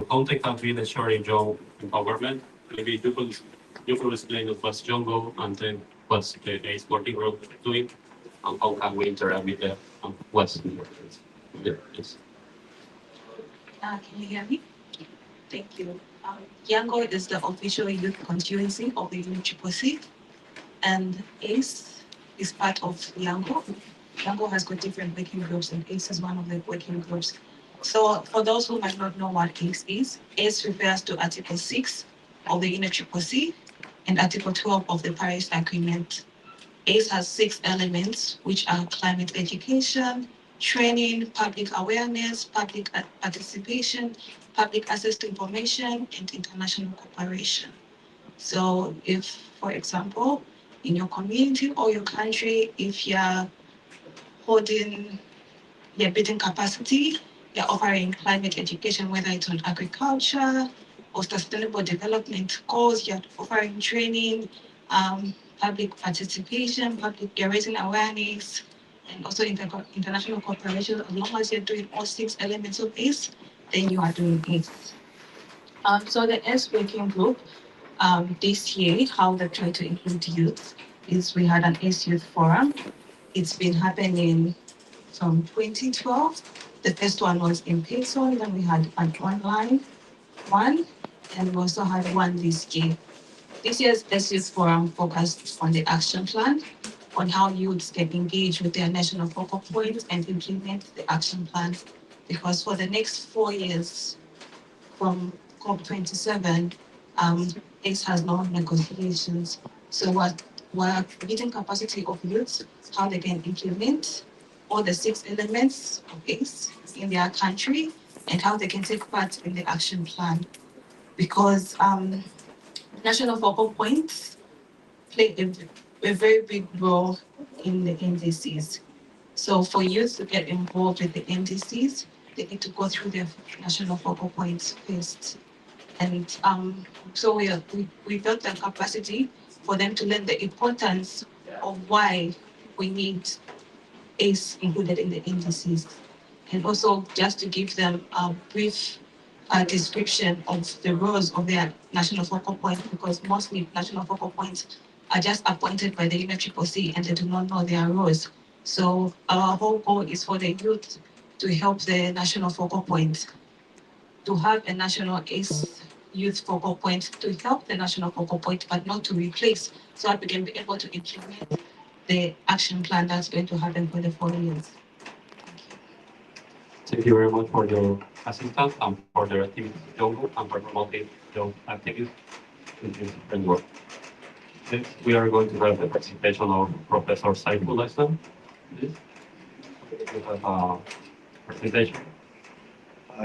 contact have been ensuring job empowerment. Maybe you could explain what's Jungle and then what's the ACE working group doing and how can we interact with them and what's important. Yes. Can you hear me? Thank you. Yango is the official youth constituency of the UNCCC, and ACE is part of Yango. Yango has got different working groups, and ACE is one of the working groups. So, for those who might not know what ACE refers to Article 6 of the UNCCC and Article 12 of the Paris Agreement. ACE has 6 elements, which are climate education, training, public awareness, public participation, public access to information, and international cooperation. So, if, for example, in your community or your country, if you're holding your building capacity, you're offering climate education, whether it's on agriculture or sustainable development goals, you're offering training, public participation, you're raising awareness, and also international cooperation. As long as you're doing all 6 elements of ACE, then you are doing ACE. So the ACE working group, this year, how they try to include youth is we had an ACE Youth Forum. It's been happening from 2012. The first one was in person, then we had an online one, and we also had one this year. This year's SUS Forum focused on the action plan, on how youths can engage with their national focal points and implement the action plan. Because for the next 4 years, from COP27, ACE has no negotiations. So we're building capacity of youths, how they can implement all the 6 elements of ACE in their country, and how they can take part in the action plan. Because national focal points play a very big role in the NDCs. So for youth to get involved with the NDCs, they need to go through their national focal points first. And so we built the capacity for them to learn the importance of why we need ACE included in the NDCs. And also just to give them a brief description of the roles of their national focal point, because mostly national focal points are just appointed by the UNFCCC and they do not know their roles. So our whole goal is for the youth to help the national focal point, to have a national ACE youth focal point, to help the national focal point, but not to replace, so that we can be able to implement the action plan that's going to happen for the 4 years. Thank you very much for your assistance and for the activities Jungle and for promoting your activities in this framework. Next, we are going to have the presentation of Professor Saiful Islam. Please. You have a presentation.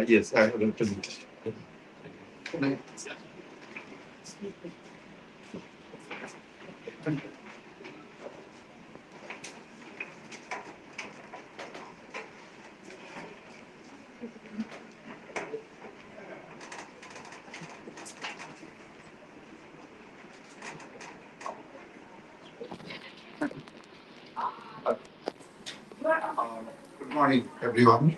Yes, I have a presentation. Good morning, everyone.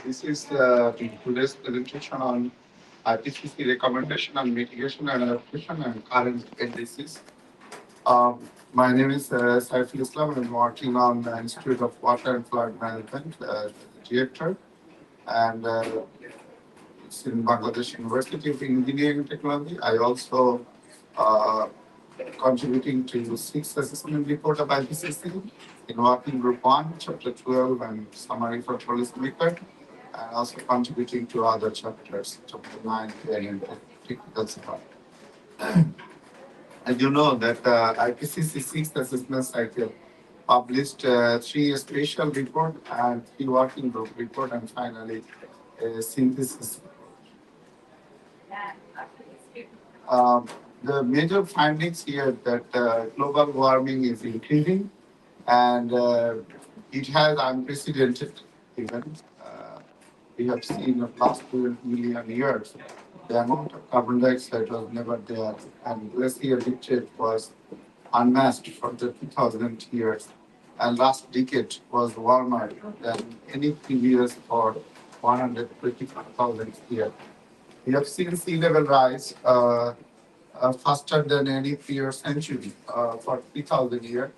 This is today's presentation on IPCC recommendation on mitigation and adaptation and current NDCs. My name is Saiful Islam. I'm working on the Institute of Water and Flood Management as director, and it's in Bangladesh University of Engineering and Technology. I also contributing to 6 assessment report of IPCC in working group 1, chapter 12, and summary for policymaker, and also contributing to other chapters, chapter 9, 10, and technical support. And you know that IPCC 6th assessment cycle published 3 special report and 3 working group report, and finally a synthesis. The major findings here that global warming is increasing, and it has unprecedented events. We have seen in the past 12 million years, the amount of carbon dioxide was never there, and glacier retreat was unmatched for the 2000 years. And last decade was warmer than any previous or 125,000 years. We have seen sea level rise faster than any previous century for 3,000 years.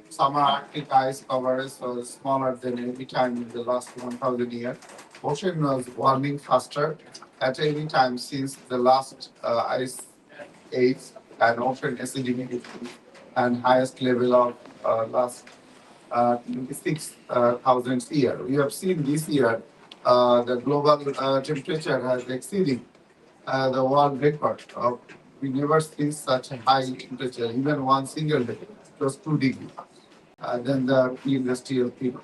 Summer Arctic ice coverage was smaller than any time in the last 1,000 years. Ocean was warming faster at any time since the last ice age, and ocean acidity and highest level of last 26,000 year. We have seen this year the global temperature has exceeded the world record. We never seen such a high temperature, even one single day. It was 2 degrees than the pre-industrial period.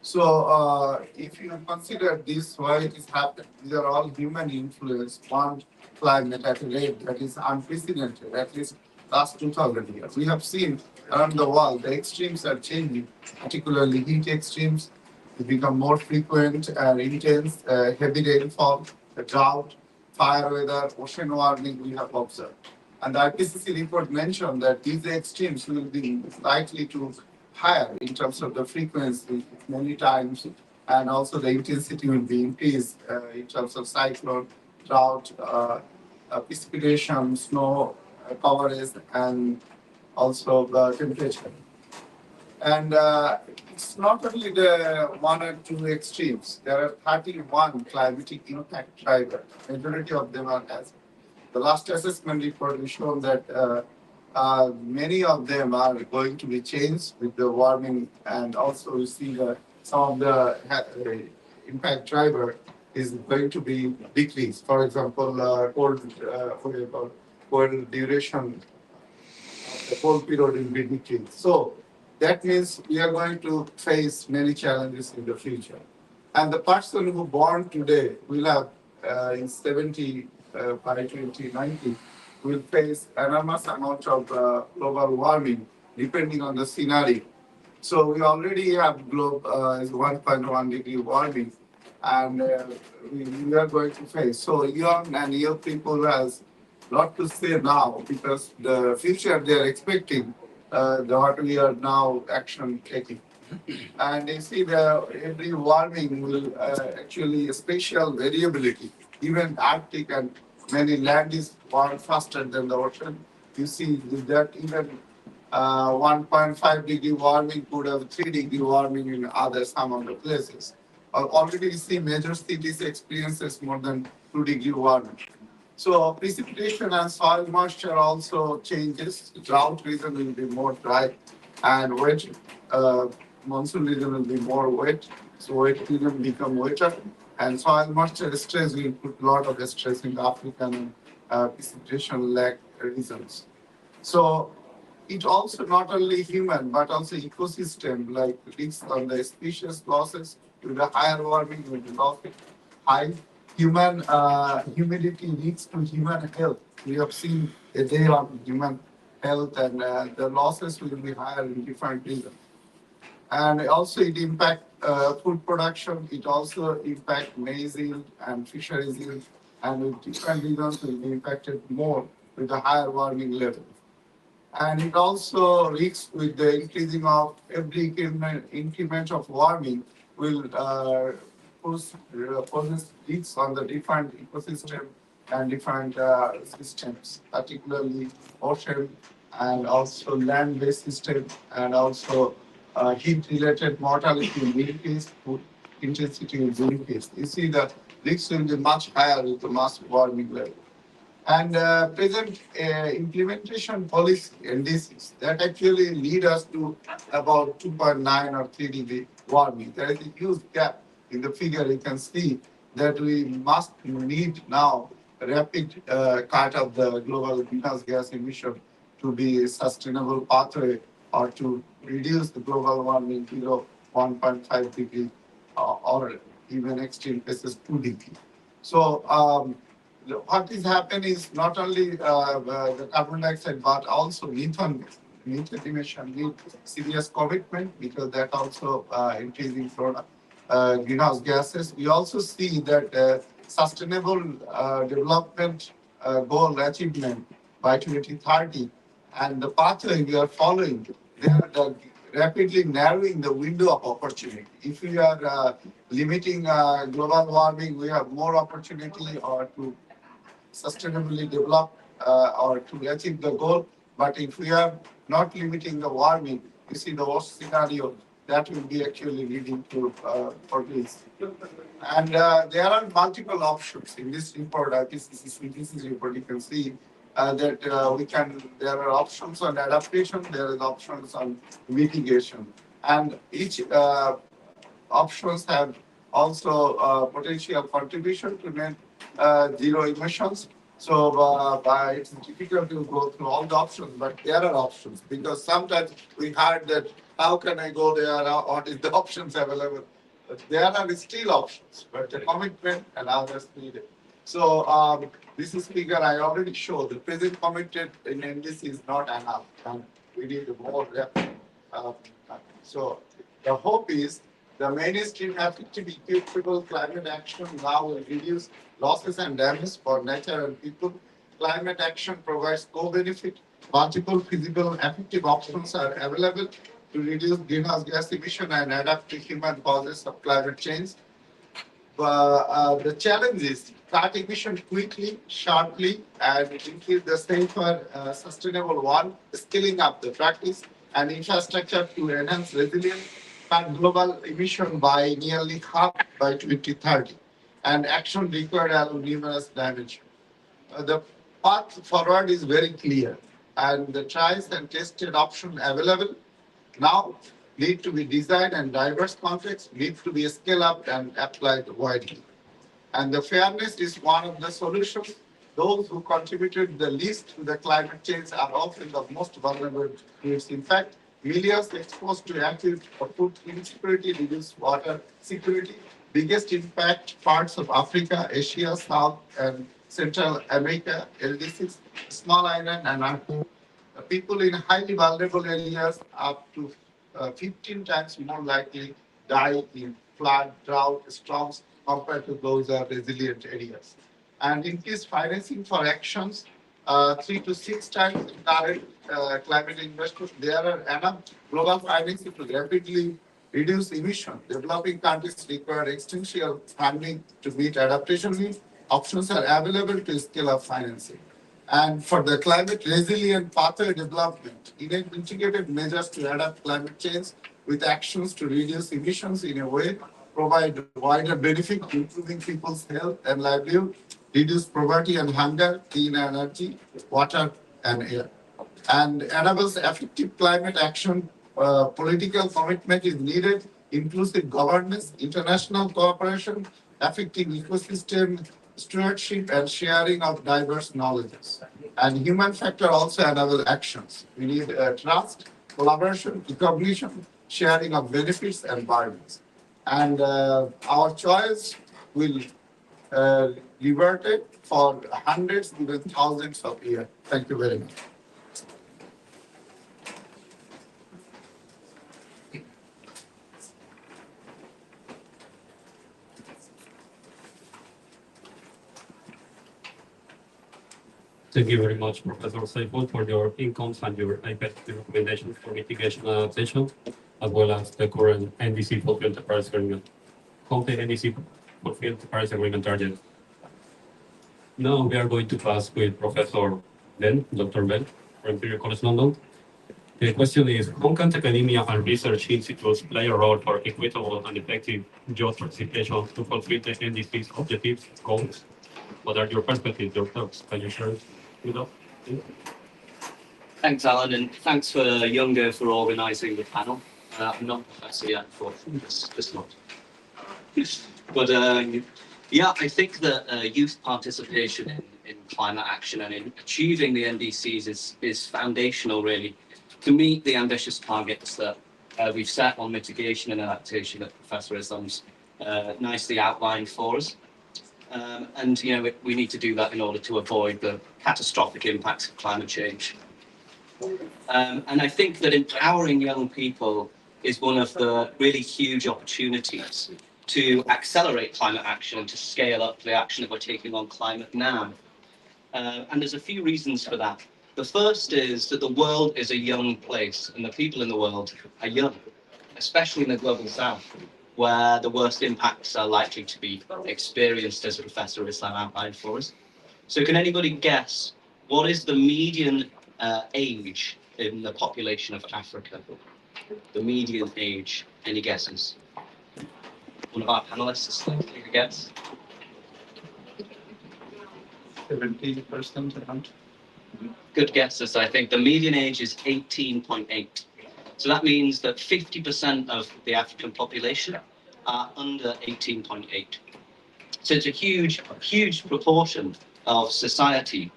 So, if you consider this, why it is happening, these are all human influence, one climate at a rate that is unprecedented, at least last 2,000 years. We have seen around the world, the extremes are changing, particularly heat extremes. They become more frequent and intense, heavy rainfall, drought, fire weather, ocean warming we have observed. And the IPCC report mentioned that these extremes will be likely to higher in terms of the frequency many times, and also the intensity will be increased in terms of cyclone, drought, precipitation, snow coverage, and also the temperature. And it's not only the one or two extremes. There are 31 climatic impact drivers. Majority of them are as the last assessment report we shown that many of them are going to be changed with the warming, and also we see that some of the impact driver is going to be decreased. For example, cold duration, the cold period will be decreased. So that means we are going to face many challenges in the future. And the person who born today will have in 70 by 2090 will face enormous amount of global warming depending on the scenario. So we already have is 1.1 degree warming, and we are going to face. So young and young people has lot to say now, because the future they are expecting what we are now action taking. And you see the every warming will actually spatial variability. Even Arctic and many land is warm faster than the ocean. You see that even 1.5 degree warming could have 3 degree warming in other some of the places. Already you see major cities experiences more than 2 degree warming. So precipitation and soil moisture also changes. Drought region will be more dry, and wet monsoon region will be more wet. So wet region become wetter, and soil moisture stress will put a lot of stress in the African precipitation lack regions. So it also not only human but also ecosystem, like risks on the species losses with the higher warming will be high. Human humidity leads to human health. We have seen a day on human health, and the losses will be higher in different regions. And also it impact food production. It also impact maize yield and fisheries yield, and with different regions will be impacted more with the higher warming level. And it also risks with the increasing of every increment of warming will poses risks on the different ecosystem and different systems, particularly ocean and also land-based system, and also heat-related mortality will increase, food intensity will increase. You see that risks will be much higher with the mass warming level. And present implementation policy NDCs that actually lead us to about 2.9 or 3 degree warming. There is a huge gap in the figure. You can see that we must need now a rapid cut of the global greenhouse gas emission to be a sustainable pathway, or to reduce the global warming below 1.5 degree or even extreme cases 2 degree. So what is happening is not only the carbon dioxide, but also methane. Methane emission need serious commitment, because that also increasing greenhouse gases. We also see that sustainable development goal achievement by 2030, and the pathway we are following, there the rapidly narrowing the window of opportunity. If we are limiting global warming, we have more opportunity or to sustainably develop or to achieve the goal. But if we are not limiting the warming, you see the worst scenario that will be actually leading to for this. And there are multiple options in this report. IPCC report, you can see that we can. There are options on adaptation. There is options on mitigation, and each options have also potential contribution to net zero emissions. So it's difficult to go through all the options, but there are options because sometimes we heard that how can I go there? What is the options available? But there are still options, but the commitment and others needed. So this is figure I already showed. The present committed in NDC is not enough, and we need more. Uh, so the hope is the mainstream effective equitable climate action now will reduce losses and damage for nature and people. Climate action provides co-benefit. Multiple feasible effective options are available to reduce greenhouse gas emission and adapt to human causes of climate change. The challenge is cut emission quickly, sharply, and increase the safer, sustainable one, scaling up the practice and infrastructure to enhance resilience, cut global emission by nearly half by 2030, and action required along numerous dimensions. The path forward is very clear, and the trials and tested options available now need to be designed and diverse contexts need to be scaled up and applied widely. And the fairness is one of the solutions. Those who contributed the least to the climate change are often the most vulnerable to its impact. Millions exposed to acute food insecurity, reduced water security, biggest impact parts of Africa, Asia, South and Central America, LDCs, small island and Arctic. People in highly vulnerable areas up to 15 times more likely die in flood, drought, storms compared to those resilient areas. And increased financing for actions, 3 to 6 times in current climate investment. There are enough global financing to rapidly reduce emission. Developing countries require extensive funding to meet adaptation needs. Options are available to scale up financing. And for the climate resilient pathway development, integrated measures to adapt climate change with actions to reduce emissions in a way, provide wider benefit, improving people's health and livelihood, reduce poverty and hunger, clean energy, water and air, and enables effective climate action. Political commitment is needed, inclusive governance, international cooperation, effective ecosystem stewardship, and sharing of diverse knowledges. And human factor also enable actions. We need trust, collaboration, recognition, sharing of benefits and burdens. And our choice will revert it for hundreds, even thousands of years. Thank you very much. Thank you very much, Professor Saiful, for your incomes and your IPET recommendations for mitigation and adaptation, as well as the current NDC fulfilled the Paris Agreement. Hope the NDC fulfilled the Paris Agreement target. Now we are going to pass with Professor Ben, Dr. Ben, from Imperial College London. The question is, how can academia and research institutes play a role for equitable and effective job participation to fulfill the NDC's objectives, goals? What are your perspectives, your thoughts? Can you share it with us? Thanks, Alan, and thanks for Younger for organising the panel. I'm not a professor yet, for just not. But yeah, I think that youth participation in climate action and in achieving the NDCs is foundational, really, to meet the ambitious targets that we've set on mitigation and adaptation that Professor Islam's nicely outlined for us. And we need to do that in order to avoid the catastrophic impacts of climate change. And I think that empowering young people is one of the really huge opportunities to accelerate climate action and to scale up the action that we're taking on climate now. And there's a few reasons for that. The first is that the world is a young place and the people in the world are young, especially in the global south, where the worst impacts are likely to be experienced, as Professor Islam outlined for us. So can anybody guess what is the median age in the population of Africa? The median age, any guesses? One of our panelists is take a guess. 70% around. Good guesses, I think. The median age is 18.8. So that means that 50% of the African population are under 18.8. So it's a huge, huge proportion of society.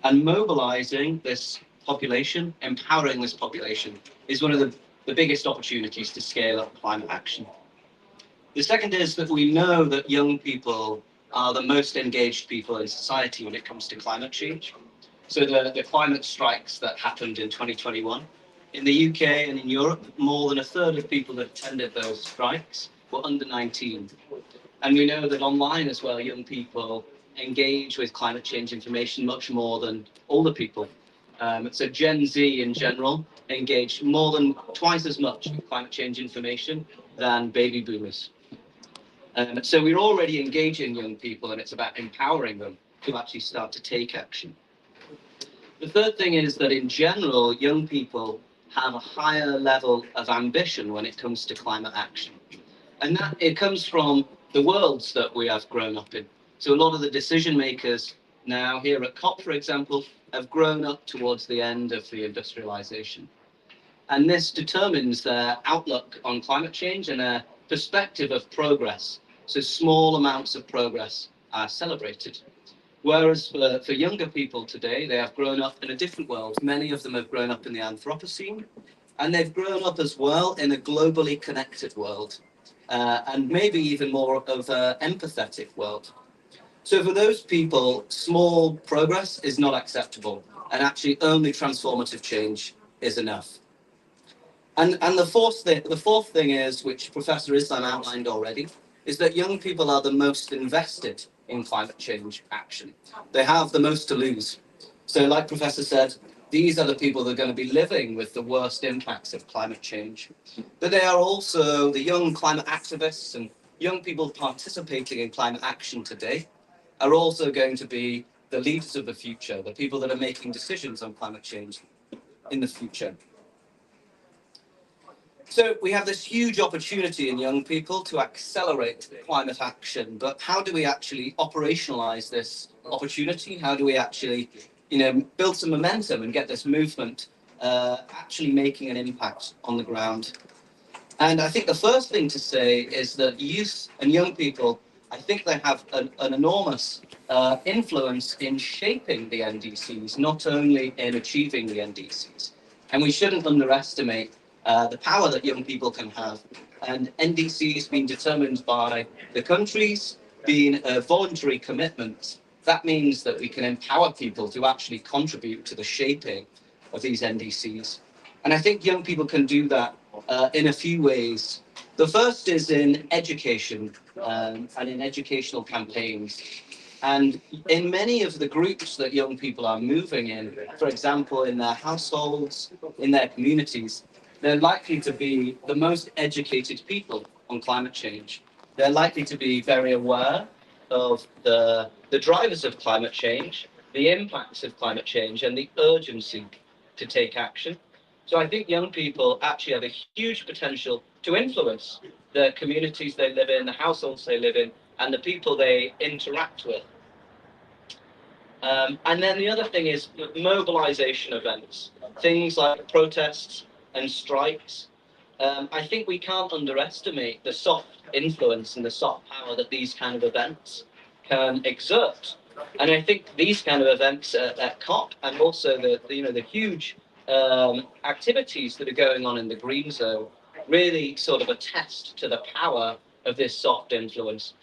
And mobilizing this population, empowering this population, is one of the biggest opportunities to scale up climate action. The second is that we know that young people are the most engaged people in society when it comes to climate change. So the climate strikes that happened in 2021, in the UK and in Europe, more than a third of people that attended those strikes were under 19. And we know that online as well, young people engage with climate change information much more than older people. So Gen Z in general engaged more than twice as much with climate change information than baby boomers. So we're already engaging young people, and it's about empowering them to actually start to take action. The third thing is that in general, young people have a higher level of ambition when it comes to climate action. And that it comes from the worlds that we have grown up in. So a lot of the decision makers now here at COP, for example, have grown up towards the end of the industrialization. And this determines their outlook on climate change and their perspective of progress. So small amounts of progress are celebrated. Whereas for younger people today, they have grown up in a different world. Many of them have grown up in the Anthropocene, and they've grown up as well in a globally connected world, and maybe even more of an empathetic world. So for those people, small progress is not acceptable, and actually only transformative change is enough. And the fourth thing is, which Professor Islam outlined already, is that young people are the most invested in climate change action. They have the most to lose. So like Professor said, these are the people that are going to be living with the worst impacts of climate change. But they are also the young climate activists and young people participating in climate action today are also going to be the leaders of the future, the people that are making decisions on climate change in the future. So we have this huge opportunity in young people to accelerate climate action, but how do we actually operationalize this opportunity? How do we actually, build some momentum and get this movement actually making an impact on the ground? And I think the first thing to say is that youth and young people, I think they have an enormous influence in shaping the NDCs, not only in achieving the NDCs. And we shouldn't underestimate the power that young people can have. And NDCs being determined by the countries, being a voluntary commitment, that means that we can empower people to actually contribute to the shaping of these NDCs. And I think young people can do that in a few ways. The first is in education and in educational campaigns. And in many of the groups that young people are moving in, for example, in their households, in their communities, they're likely to be the most educated people on climate change. They're likely to be very aware of the drivers of climate change, the impacts of climate change, and the urgency to take action. So I think young people actually have a huge potential to influence the communities they live in, the households they live in, and the people they interact with. And then the other thing is mobilization events, things like protests and strikes. I think we can't underestimate the soft influence and the soft power that these kind of events can exert. And I think these kind of events at COP and also the huge activities that are going on in the green zone really sort of attest to the power of this soft influence.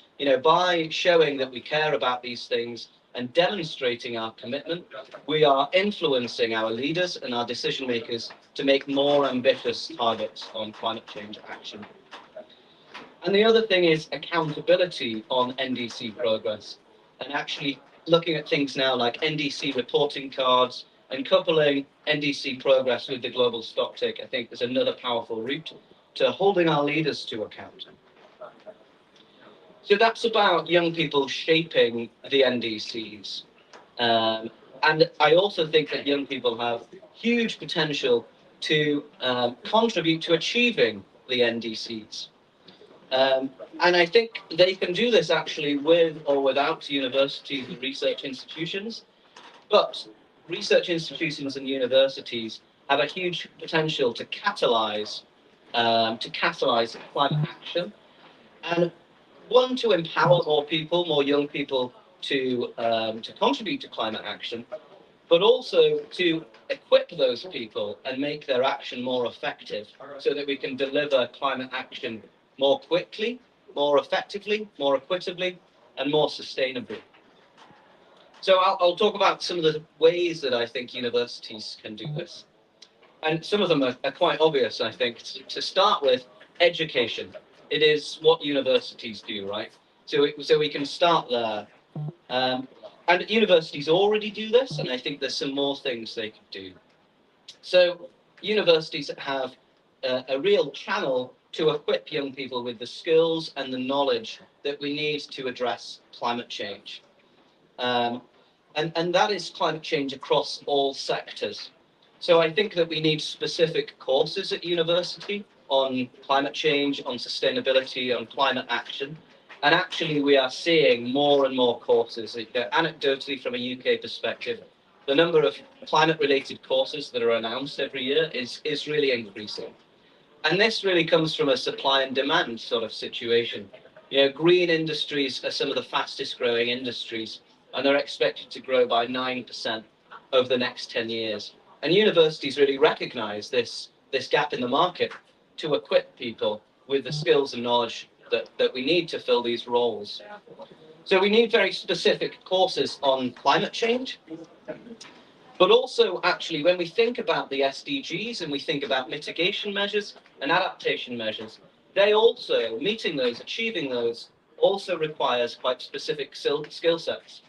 By showing that we care about these things and demonstrating our commitment, we are influencing our leaders and our decision makers to make more ambitious targets on climate change action. And the other thing is accountability on NDC progress, and actually looking at things now like NDC reporting cards, And coupling NDC progress with the global stocktake, I think, is another powerful route to holding our leaders to account. So that's about young people shaping the NDCs. And I also think that young people have huge potential to contribute to achieving the NDCs. And I think they can do this actually with or without universities and research institutions. But research institutions and universities have a huge potential to catalyze climate action, and one, to empower more people, more young people, to contribute to climate action, but also to equip those people and make their action more effective, so that we can deliver climate action more quickly, more effectively, more equitably, and more sustainably. So I'll talk about some of the ways that I think universities can do this. And some of them are quite obvious, I think. To start with, education. It is what universities do, right? So we can start there. And universities already do this, and I think there's some more things they could do. So universities have a real channel to equip young people with the skills and the knowledge that we need to address climate change. And that is climate change across all sectors. So I think that we need specific courses at university on climate change, on sustainability, on climate action. And actually, we are seeing more and more courses. Anecdotally, from a UK perspective, the number of climate-related courses that are announced every year is really increasing. And this really comes from a supply and demand sort of situation. Green industries are some of the fastest growing industries, and they're expected to grow by 9% over the next 10 years. And universities really recognize this gap in the market to equip people with the skills and knowledge that we need to fill these roles. So we need very specific courses on climate change. But also, actually, when we think about the SDGs and we think about mitigation measures and adaptation measures, they also, meeting those, achieving those, also requires quite specific skill sets.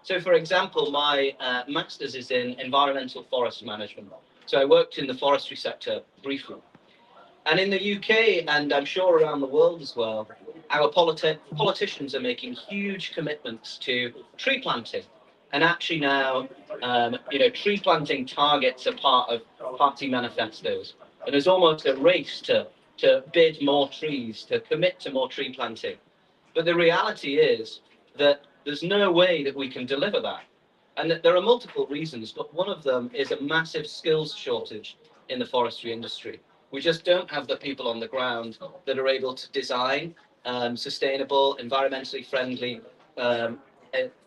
So, for example, my master's is in environmental forest management. So I worked in the forestry sector briefly. And in the UK, and I'm sure around the world as well, our politicians are making huge commitments to tree planting. And actually now, tree planting targets are part of party manifestos. And there's almost a race to bid more trees, to commit to more tree planting. But the reality is that there's no way that we can deliver that. And that there are multiple reasons, but one of them is a massive skills shortage in the forestry industry. We just don't have the people on the ground that are able to design sustainable, environmentally friendly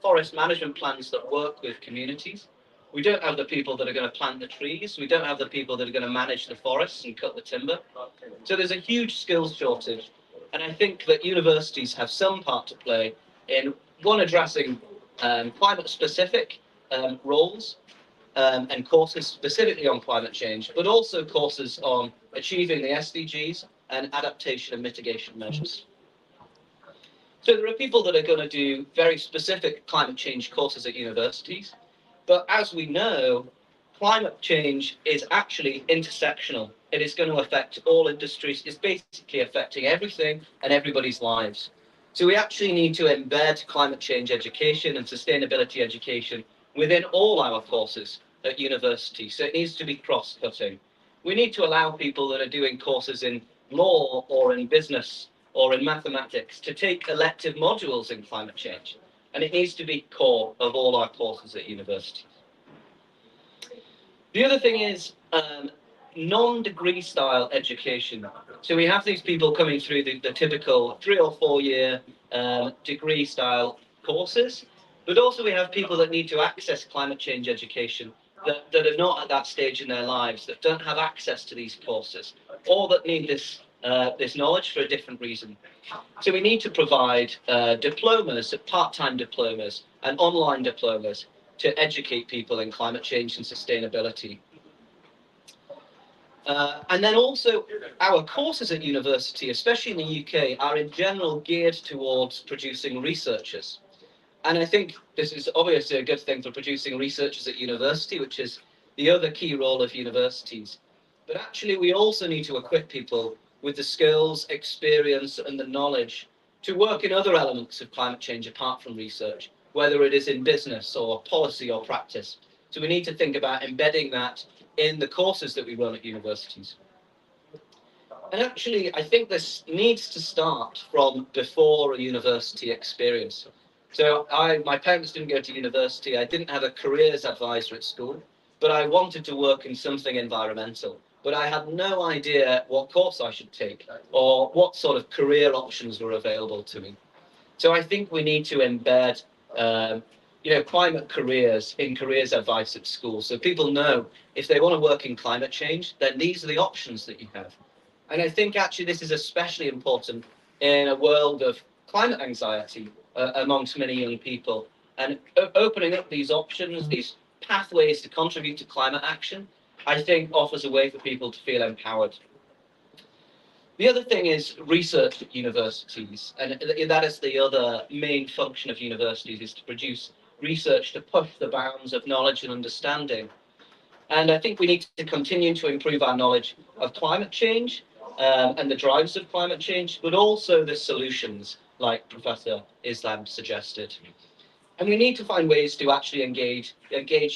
forest management plans that work with communities. We don't have the people that are going to plant the trees. We don't have the people that are going to manage the forests and cut the timber. So there's a huge skills shortage. And I think that universities have some part to play in, one, addressing climate-specific roles and courses specifically on climate change, but also courses on achieving the SDGs and adaptation and mitigation measures. So there are people that are going to do very specific climate change courses at universities, but as we know, climate change is actually intersectional. It is going to affect all industries. It's basically affecting everything and everybody's lives. So we actually need to embed climate change education and sustainability education within all our courses at university. So it needs to be cross-cutting. We need to allow people that are doing courses in law or in business or in mathematics to take elective modules in climate change. And it needs to be core of all our courses at universities. The other thing is non-degree style education. So we have these people coming through the typical 3 or 4 year degree style courses, but also we have people that need to access climate change education that are not at that stage in their lives, that don't have access to these courses, or that need this knowledge for a different reason. So we need to provide diplomas, part-time diplomas and online diplomas to educate people in climate change and sustainability. And then also our courses at university, especially in the UK, are in general geared towards producing researchers. And I think this is obviously a good thing for producing researchers at university, which is the other key role of universities. But actually, we also need to equip people with the skills, experience, and the knowledge to work in other elements of climate change apart from research, whether it is in business or policy or practice. So we need to think about embedding that in the courses that we run at universities. And actually, I think this needs to start from before a university experience. So my parents didn't go to university. I didn't have a careers advisor at school, but I wanted to work in something environmental. But I had no idea what course I should take or what sort of career options were available to me. So I think we need to embed, um, climate careers in careers advice at school, so people know if they want to work in climate change, then these are the options that you have. And I think actually this is especially important in a world of climate anxiety amongst many young people. And opening up these options, these pathways to contribute to climate action, I think offers a way for people to feel empowered. The other thing is research at universities, and that is the other main function of universities, is to produce research to push the bounds of knowledge and understanding. And I think we need to continue to improve our knowledge of climate change and the drivers of climate change, but also the solutions, like Professor Islam suggested. And we need to find ways to actually engage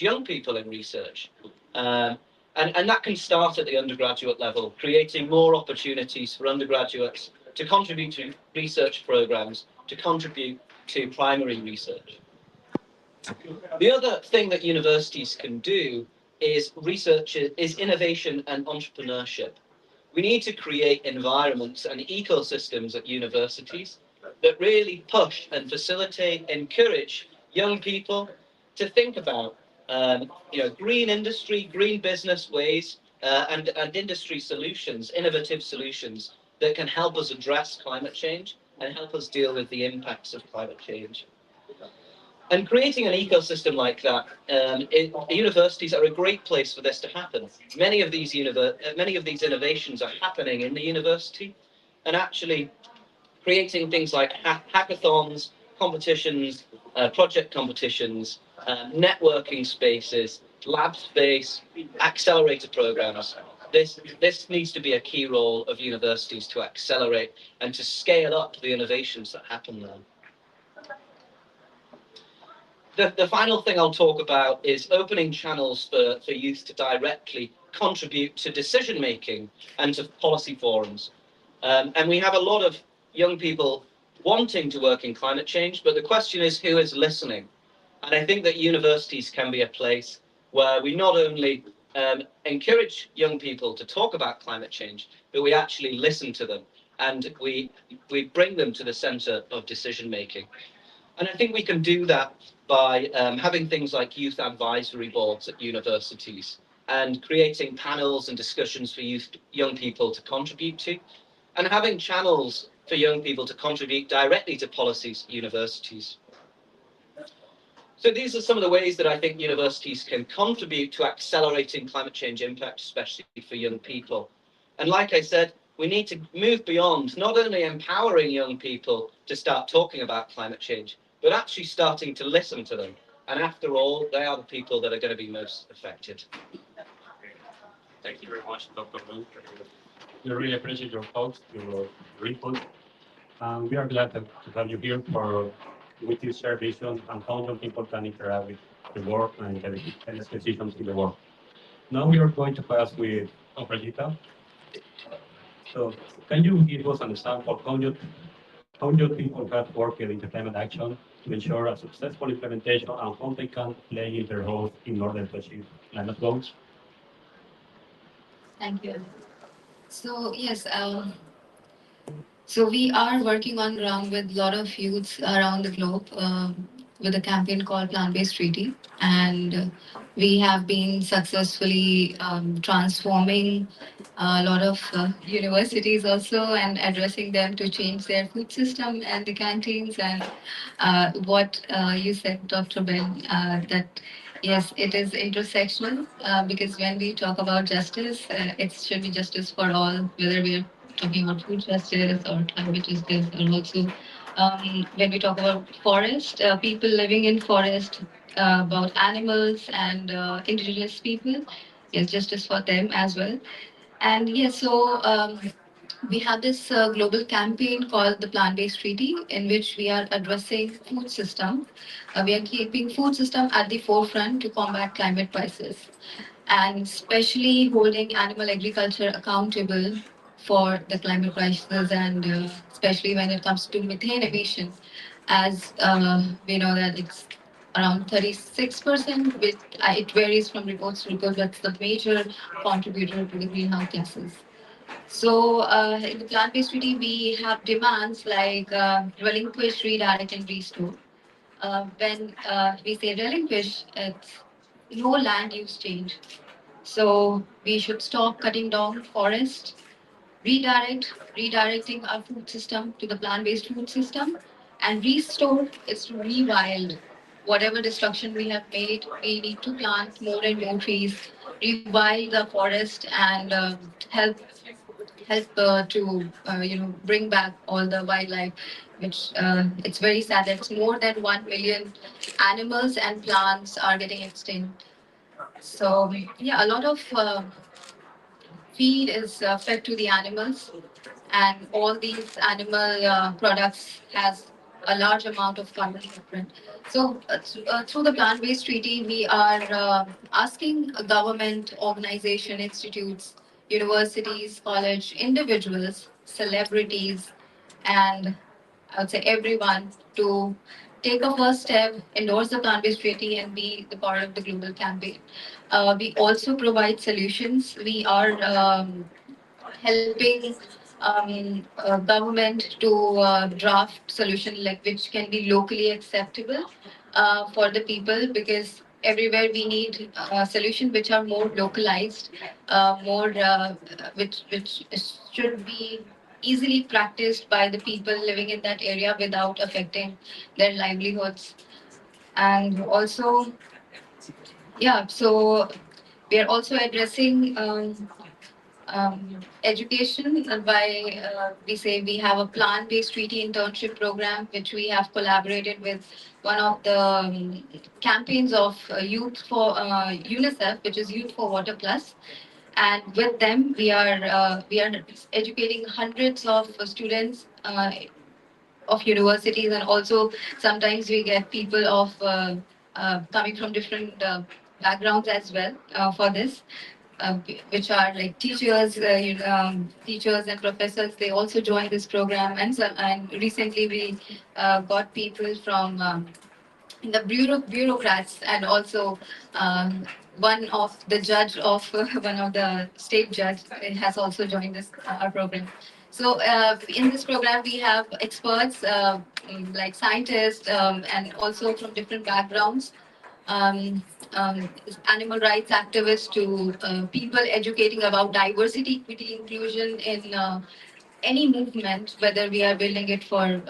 young people in research. Um, and that can start at the undergraduate level, creating more opportunities for undergraduates to contribute to research programs, to contribute to primary research. The other thing that universities can do is research, is innovation and entrepreneurship. We need to create environments and ecosystems at universities that really push and facilitate, encourage young people to think about, green industry, green business ways, and industry solutions, innovative solutions that can help us address climate change and help us deal with the impacts of climate change. And creating an ecosystem like that, universities are a great place for this to happen. Many of these innovations are happening in the university, and actually creating things like hackathons, competitions, project competitions, networking spaces, lab space, accelerator programs. This needs to be a key role of universities to accelerate and to scale up the innovations that happen there. The final thing I'll talk about is opening channels for youth to directly contribute to decision making and to policy forums. And we have a lot of young people wanting to work in climate change, but the question is who is listening? And I think that universities can be a place where we not only encourage young people to talk about climate change, but we actually listen to them and we bring them to the center of decision making. And I think we can do that by having things like youth advisory boards at universities and creating panels and discussions for young people to contribute to, and having channels for young people to contribute directly to policies at universities. So these are some of the ways that I think universities can contribute to accelerating climate change impact, especially for young people. And like I said, we need to move beyond not only empowering young people to start talking about climate change, but actually starting to listen to them. And after all, they are the people that are going to be most affected. Thank you very much, Dr. Moon. We really appreciate your thoughts, your input. We are glad to have you here with you share vision and how young people can interact with the work and get decisions in the work. Now we are going to pass with Ofrejita. So can you give us an example of how your people have worked in climate action to ensure a successful implementation and how they can play in their roles in order to achieve climate goals? Thank you. So yes, so we are working on ground with a lot of youths around the globe with a campaign called Plant-Based Treaty, and we have been successfully transforming a lot of universities also and addressing them to change their food system and the canteens and what you said, Dr. Ben, that yes, it is intersectional because when we talk about justice, it should be justice for all, whether we're talking about food justice or climate justice, or also when we talk about forest, people living in forest, about animals and indigenous people. Yes, justice for them as well. And yes, so we have this global campaign called the Plant-Based Treaty, in which we are addressing food system. We are keeping food system at the forefront to combat climate crisis, and especially holding animal agriculture accountable for the climate crisis, and especially when it comes to methane emission, as we know that it's around 36%, which it varies from reports to report, but it's the major contributor to the greenhouse gases. So, in the plant-based treaty, we have demands like relinquish, redirect, and restore. When we say relinquish, it's no land use change. So we should stop cutting down forest, redirecting our food system to the plant-based food system, and restore is to rewild. Whatever destruction we have made, we need to plant more and more trees, rewild the forest, and help to bring back all the wildlife, which it's very sad that it's more than 1 million animals and plants are getting extinct. So yeah, a lot of feed is fed to the animals, and all these animal products has a large amount of carbon footprint. So through the plant-based treaty, we are asking government, organization, institutes, universities, college, individuals, celebrities, and I would say everyone to take a first step, endorse the plant-based treaty, and be the part of the global campaign. We also provide solutions. We are helping government to draft solution like which can be locally acceptable for the people, because everywhere we need solution which are more localized, more which should be easily practiced by the people living in that area without affecting their livelihoods. And also, yeah, so we are also addressing education by we say we have a plant-based treaty internship program which we have collaborated with one of the campaigns of youth for UNICEF, which is Youth for Water Plus, and with them we are educating hundreds of students of universities, and also sometimes we get people of coming from different backgrounds as well for this, which are like teachers, teachers and professors. They also join this program, and recently we got people from the bureaucrats, and also um, one of the judge of one of the state judge has also joined this our program. So in this program we have experts like scientists, and also from different backgrounds, um, animal rights activists to people educating about diversity, equity, inclusion in any movement, whether we are building it for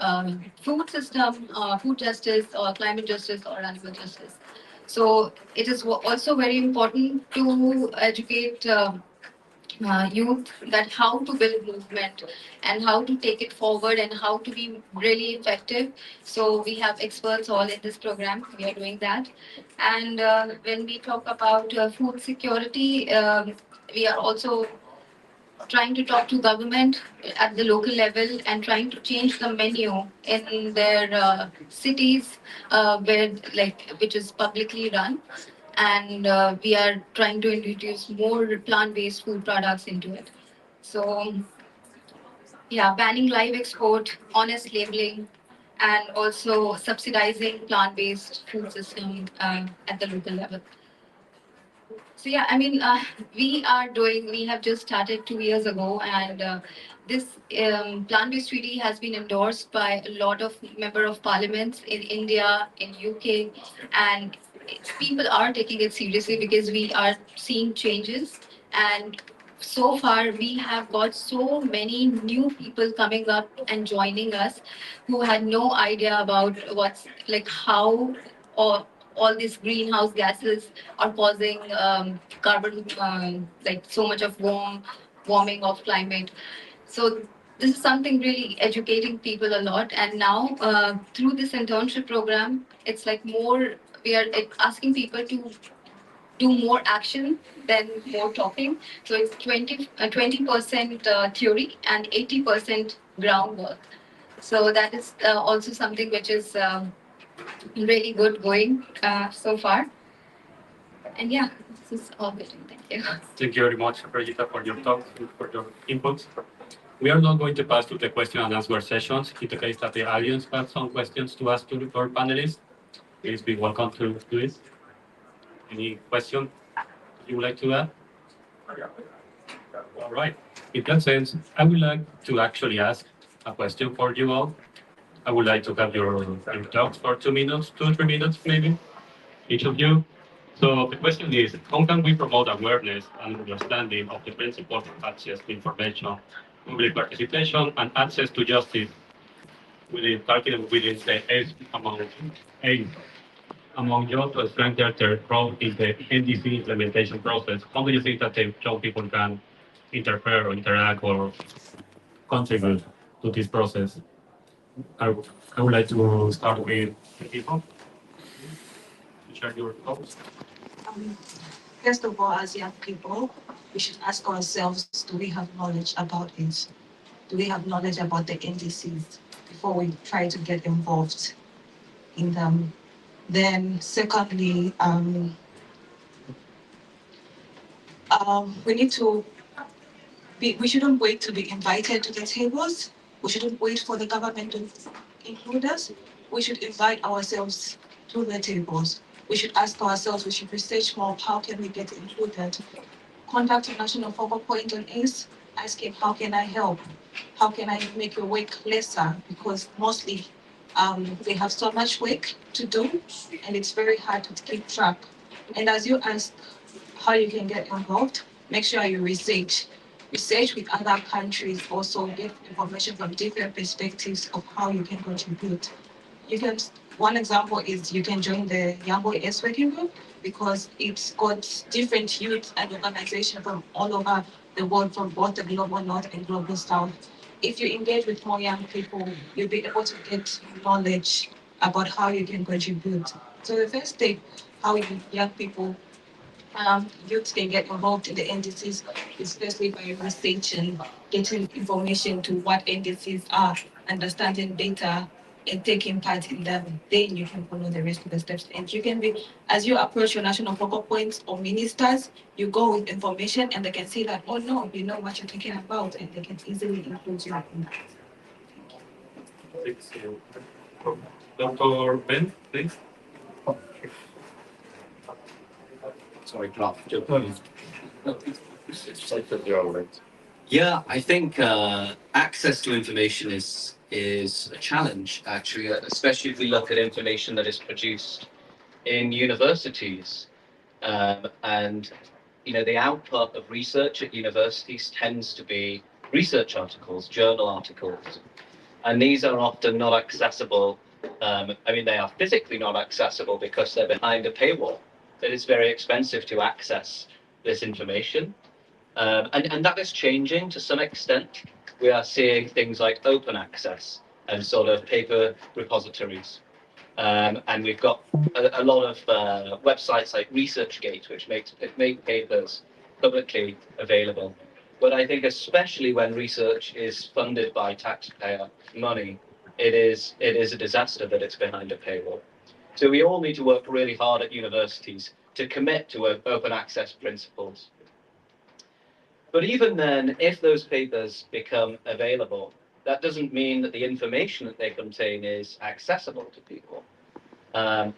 food system, food justice, or climate justice, or animal justice. So it is also very important to educate youth that how to build movement and how to take it forward and how to be really effective. So we have experts all in this program. We are doing that. And when we talk about food security, we are also trying to talk to government at the local level and trying to change the menu in their cities where like which is publicly run, and we are trying to introduce more plant-based food products into it. So yeah, banning live export, honest labeling, and also subsidizing plant-based food system at the local level. So yeah, I mean, we are doing. We have just started 2 years ago, and this plant-based treaty has been endorsed by a lot of member of parliaments in India, in UK, and people are taking it seriously because we are seeing changes. And so far, we have got so many new people coming up and joining us, who had no idea about what's like how or all these greenhouse gases are causing carbon, like so much of warming of climate. So this is something really educating people a lot. And now through this internship program, it's like more, we are asking people to do more action than more talking. So it's 20% theory and 80% groundwork. So that is also something which is really good going so far. And yeah, this is all good. Thank you. Thank you very much, Regita, for your talk and for your inputs. We are now going to pass to the question and answer sessions. In the case that the audience has some questions to ask to our panelists, please be welcome to do it. Any question you would like to add? All right. In that sense, I would like to actually ask a question for you all. I would like to have your talks for 2 minutes, 2 or 3 minutes maybe, each of you. So the question is, how can we promote awareness and understanding of the principles of access to information, public participation, and access to justice within targeted within the age among youth to strengthen their role in the NDC implementation process? How do you think that the young people can interfere or interact or contribute to this process? I would like to start with the people. Share your thoughts. Um, First of all, as young people, we should ask ourselves, do we have knowledge about it? Do we have knowledge about the NDCs before we try to get involved in them? Then secondly, we need to we shouldn't wait to be invited to the tables. We shouldn't wait for the government to include us. We should invite ourselves to the tables. We should ask ourselves, we should research more, how can we get included? Contact a national focal point on ACE, ask him, how can I help? How can I make your work lesser? Because mostly they have so much work to do and it's very hard to keep track. And as you ask how you can get involved, make sure you research with other countries, also get information from different perspectives of how you can contribute. You can, one example is you can join the Young Boy S Working Group because it's got different youth and organizations from all over the world, from both the global north and global south. If you engage with more young people, you'll be able to get knowledge about how you can contribute. So the first step, how young people youth can get involved in the NDCs, especially by researching, getting information to what NDCs are, understanding data, and taking part in them. Then you can follow the rest of the steps. And you can be, as you approach your national focal points or ministers, you go with information and they can see that, oh no, you know what you're talking about, and they can easily include you in that. Thanks. Dr. Ben, please. Sorry, Clark. Yeah, I think access to information is a challenge, actually, especially if we look at information that is produced in universities. And the output of research at universities tends to be research articles, journal articles, and these are often not accessible. They are physically not accessible because they're behind a paywall. It is very expensive to access this information. And that is changing to some extent. We are seeing things like open access and sort of paper repositories. And we've got a lot of websites like ResearchGate, which make papers publicly available. But I think especially when research is funded by taxpayer money, it is a disaster that it's behind a paywall. So we all need to work really hard at universities to commit to open access principles. But even then, if those papers become available, that doesn't mean that the information that they contain is accessible to people. And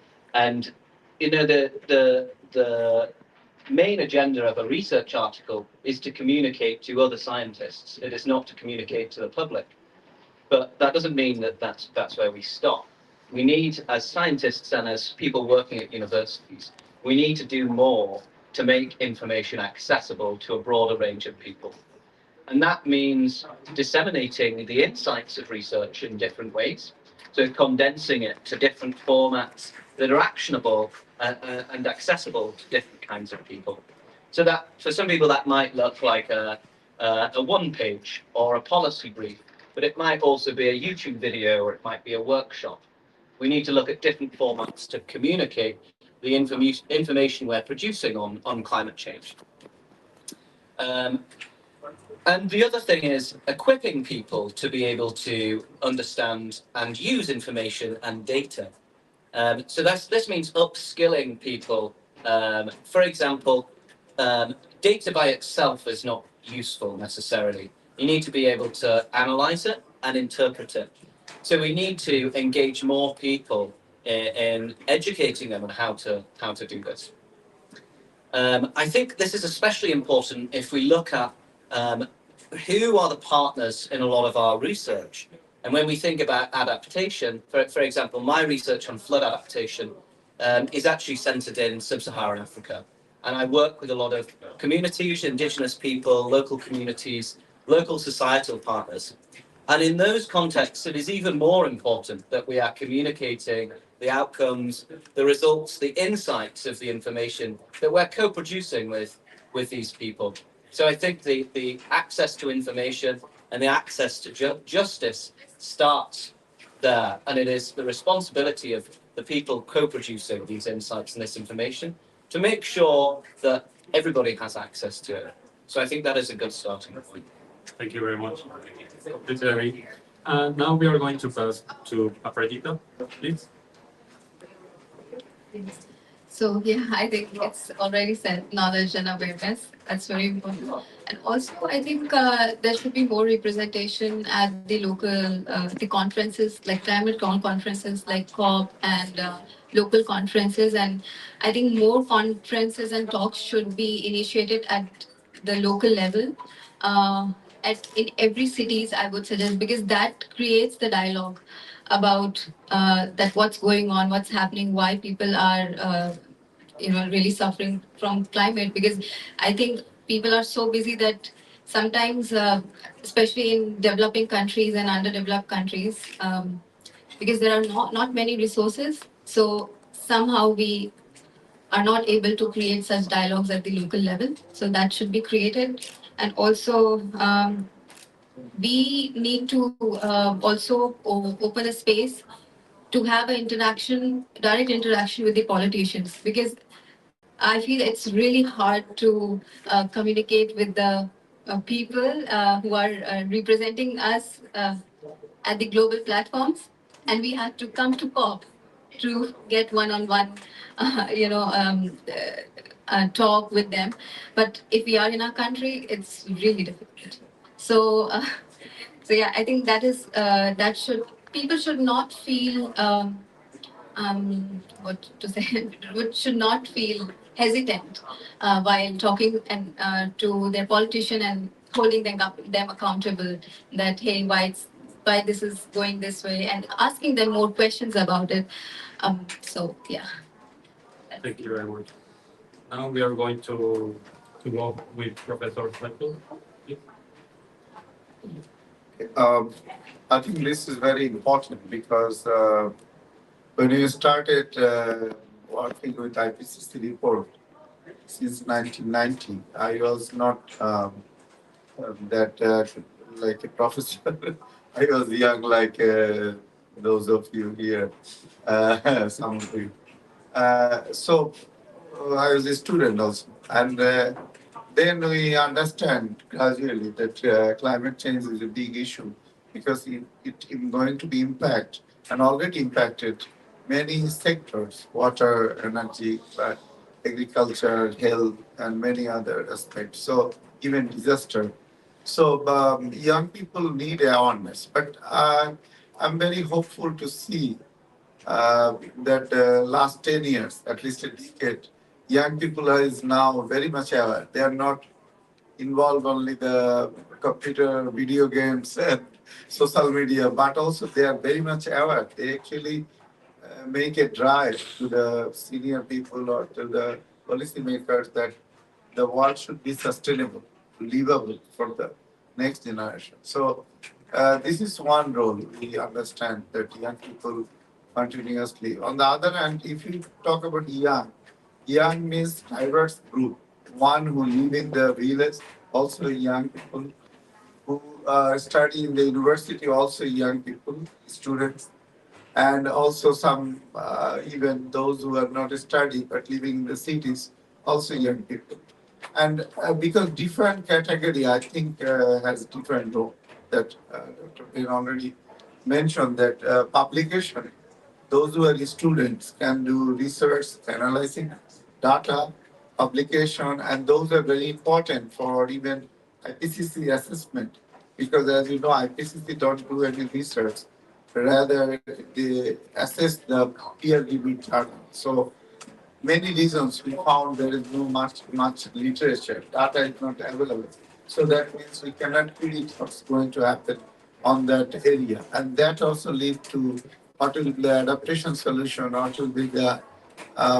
the main agenda of a research article is to communicate to other scientists. It is not to communicate to the public. But that doesn't mean that that's where we stop. We need, as scientists and as people working at universities, we need to do more to make information accessible to a broader range of people. And that means disseminating the insights of research in different ways. So condensing it to different formats that are actionable and accessible to different kinds of people. So that for some people that might look like a one page or a policy brief. but it might also be a YouTube video or it might be a workshop. We need to look at different formats to communicate the information we're producing on climate change. And the other thing is equipping people to be able to understand and use information and data. So this means upskilling people. For example, data by itself is not useful necessarily. You need to be able to analyze it and interpret it. So we need to engage more people in educating them on how to do this. I think this is especially important if we look at who are the partners in a lot of our research. And when we think about adaptation, for example, my research on flood adaptation is actually centered in sub-Saharan Africa. And I work with a lot of communities, indigenous people, local communities, local societal partners. And in those contexts, it is even more important that we are communicating the outcomes, the results, the insights of the information that we're co-producing with these people. So I think the access to information and the access to justice starts there. And it is the responsibility of the people co-producing these insights and this information to make sure that everybody has access to it. So I think that is a good starting point. Thank you very much. Completely. Now we are going to pass to Afrodita, please. So yeah, I think it's already said, knowledge and awareness. That's very important. And also, I think there should be more representation at the local, the conferences, like climate conferences, like COP and local conferences. And I think more conferences and talks should be initiated at the local level. At in every cities, I would suggest, because that creates the dialogue about that what's going on, what's happening, why people are really suffering from climate. Because I think people are so busy that sometimes, especially in developing countries and underdeveloped countries, because there are not many resources, so somehow we are not able to create such dialogues at the local level. So that should be created. And also, we need to also open a space to have an interaction, direct interaction with the politicians, because I feel it's really hard to communicate with the people who are representing us at the global platforms, and we had to come to COP to get one-on-one, talk with them. But if we are in our country, it's really difficult. So, so yeah, I think that is that should people should not feel what to say should not feel hesitant while talking and to their politician and holding them accountable, that hey, why this is going this way, and asking them more questions about it. So yeah. Thank you very much. Now we are going to go with Professor Michael. I think this is very important because when you started working with IPCC report since 1990, I was not that like a professor. I was young, like those of you here, some of you. So I was a student also, and then we understand gradually that climate change is a big issue because it is going to be impact and already impacted many sectors: water, energy, agriculture, health, and many other aspects. So even disaster. So young people need awareness, but I'm very hopeful to see that last 10 years, at least a decade, young people is now very much aware. They are not involved only the computer, video games, and social media, but also they are very much aware. They actually make a drive to the senior people or to the policymakers that the world should be sustainable, livable for the next generation. So this is one role we understand that young people continuously. On the other hand, if you talk about young means diverse group, one who live in the village, also young people who study in the university, also young people, students, and also some even those who are not studying but living in the cities, also young people. And because different category, I think, has different role. That Dr. Payne already mentioned that publication, those who are students can do research, analyzing data, publication, and those are very important for even IPCC assessment. Because as you know, IPCC don't do any research, rather they assess the peer-reviewed data. So many reasons we found there is no much literature. Data is not available. So that means we cannot predict what's going to happen on that area. And that also lead to what will be the adaptation solution, what will be the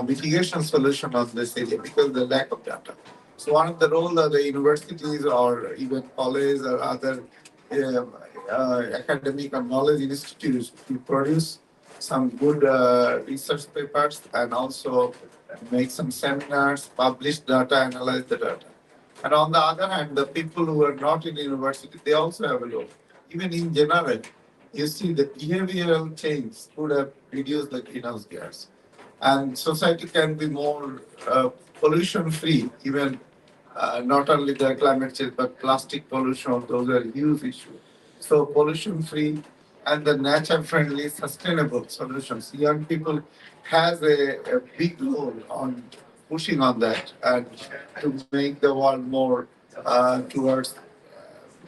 mitigation solution of this area because of the lack of data. So one of the role of the universities or even college or other academic or knowledge institutes to produce some good research papers and also make some seminars, publish data, analyze the data. And on the other hand, the people who are not in university, they also have a role. Even in general, you see the behavioral change would have reduced the greenhouse gas. And society can be more pollution free, even not only the climate change, but plastic pollution, those are huge issues. So pollution free and the nature friendly, sustainable solutions. Young people has a big role on pushing on that and to make the world more towards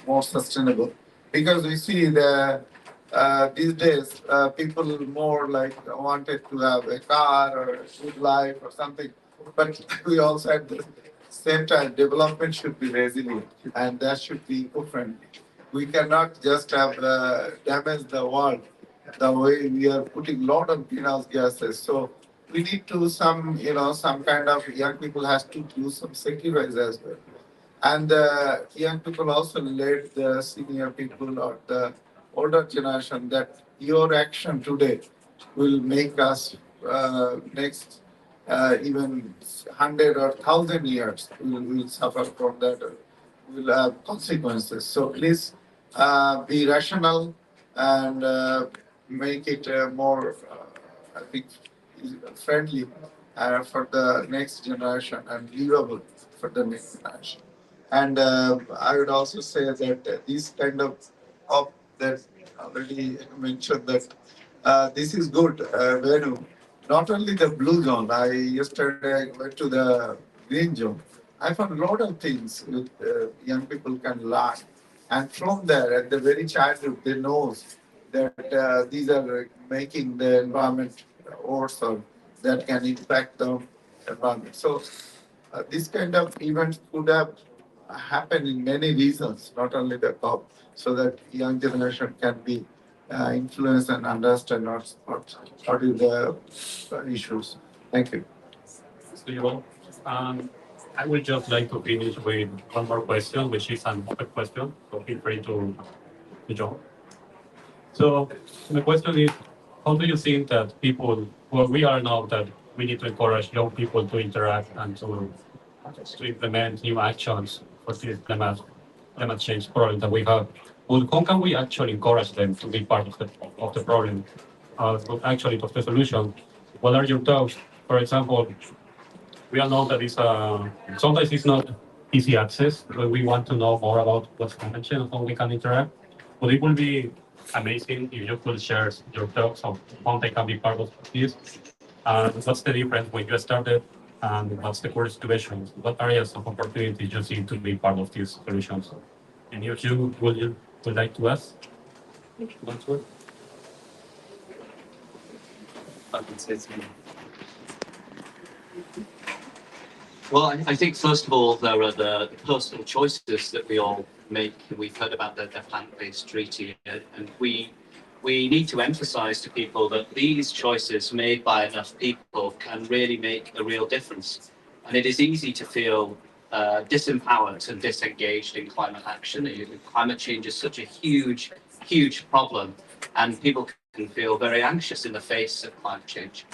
more sustainable. Because we see the these days people more like wanted to have a car or a good life or something, but we also at the same time development should be resilient and that should be eco-friendly. We cannot just have damage the world the way we are putting a lot of greenhouse gases. So we need to some some kind of young people has to do some sacrifice as well. And young people also led the senior people or the older generation that your action today will make us next even 100 or 1,000 years will suffer from that, will have consequences. So please be rational and make it more, I think, friendly for the next generation and livable for the next generation. And I would also say that these kind of that already mentioned that this is good venue. Not only the blue zone. I yesterday I went to the green zone. I found a lot of things with young people can learn, and from there at the very childhood they know that these are making the environment worse or that can impact the environment. So this kind of events could have happened in many reasons, not only the COP, so that young generation can be influenced and understand what is the issues. Thank you. So you all, I would just like to finish with one more question, which is an open question. So feel free to join. So the question is, how do you think that people, well, we are now that we need to encourage young people to interact and to implement new actions for this climate change problem that we have. Well, how can we actually encourage them to be part of the problem, actually of the solution? What are your thoughts? For example, we all know that sometimes it's not easy access when we want to know more about what's climate change and how we can interact. But it will be amazing if you could share your thoughts on how they can be part of this. And what's the difference when you started and what's the current situation? What areas of opportunity you see to be part of these solutions? And if you would like to ask? One word? I can say something. Well, I think first of all, there are the personal choices that we all make. We've heard about the plant-based treaty, and we need to emphasize to people that these choices made by enough people can really make a real difference. And it is easy to feel disempowered and disengaged in climate action. Climate change is such a huge problem, and people can feel very anxious in the face of climate change.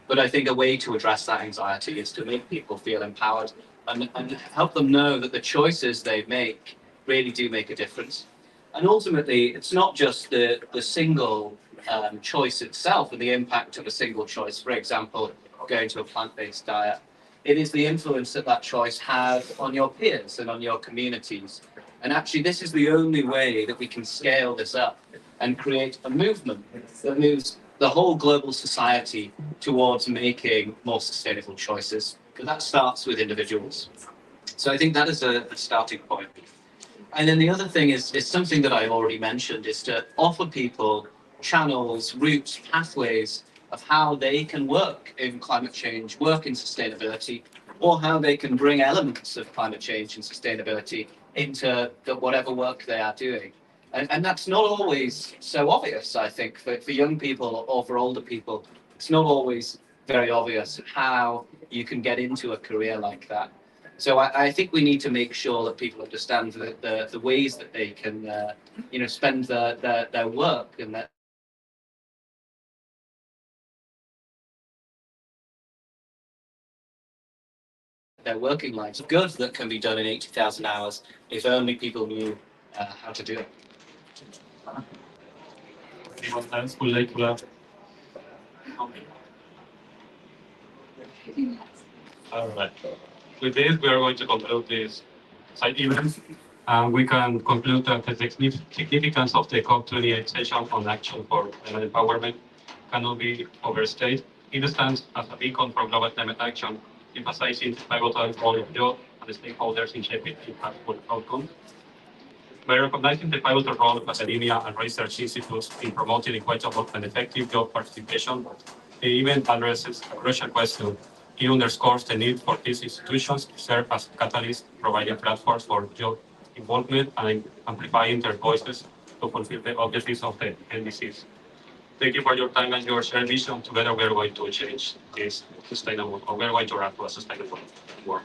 But I think a way to address that anxiety is to make people feel empowered and help them know that the choices they make really do make a difference. And ultimately, it's not just the single choice itself and the impact of a single choice, for example, going to a plant-based diet. It is the influence that that choice has on your peers and on your communities. And actually, this is the only way that we can scale this up and create a movement that moves the whole global society towards making more sustainable choices. Because that starts with individuals. So I think that is a starting point. And then the other thing is something that I already mentioned is to offer people channels, routes, pathways of how they can work in climate change, work in sustainability, or how they can bring elements of climate change and sustainability into whatever work they are doing. And that's not always so obvious, I think, for young people or for older people. It's not always very obvious how you can get into a career like that. So I think we need to make sure that people understand the ways that they can, spend their work and their working lives. Good that can be done in 80,000 hours if only people knew how to do it. Anyone else would like to add? Okay. All right. With this, we are going to conclude this side event. We can conclude that the significance of the COP28 session on action for climate empowerment cannot be overstated. It stands as a beacon for global climate action, emphasizing the pivotal role of youth and stakeholders in shaping impactful outcomes. By recognizing the pivotal role of academia and research institutes in promoting equitable and effective job participation, the event addresses a crucial question. It underscores the need for these institutions to serve as catalysts, providing platforms for job involvement and amplifying their voices to fulfill the objectives of the NDCs. Thank you for your time and your shared vision. Together, we are going to change this sustainable, or we are going to run to a sustainable world.